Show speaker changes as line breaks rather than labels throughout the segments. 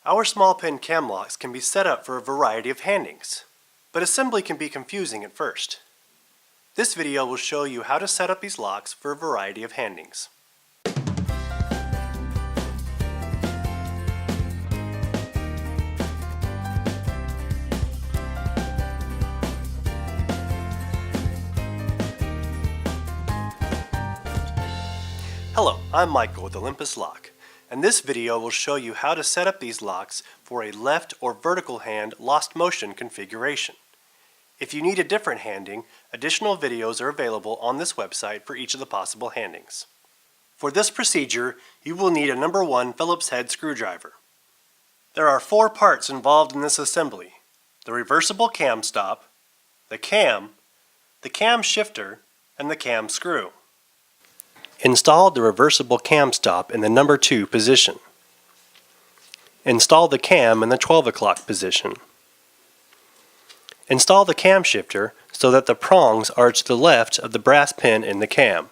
Our small pin cam locks can be set up for a variety of handings, but assembly can be confusing at first. This video will show you how to set up these locks for a variety of handings. Hello, I'm Michael with Olympus Lock, and this video will show you how to set up these locks for a left or vertical hand lost motion configuration. If you need a different handing, additional videos are available on this website for each of the possible handings. For this procedure, you will need a number 1 Phillips head screwdriver. There are 4 parts involved in this assembly: the reversible cam stop, the cam shifter, and the cam screw. Install the reversible cam stop in the number 2 position. Install the cam in the 12 o'clock position. Install the cam shifter so that the prongs are to the left of the brass pin in the cam.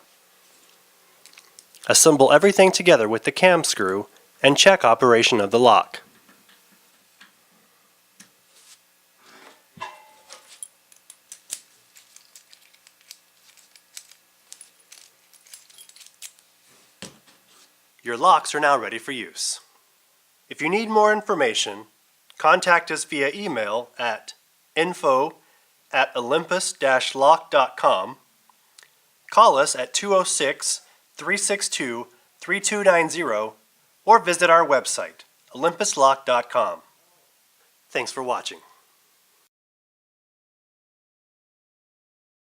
Assemble everything together with the cam screw and check operation of the lock. Your locks are now ready for use. If you need more information, contact us via email at info@olympus-lock.com, call us at 206-362-3290, or visit our website, olympuslock.com. Thanks for watching.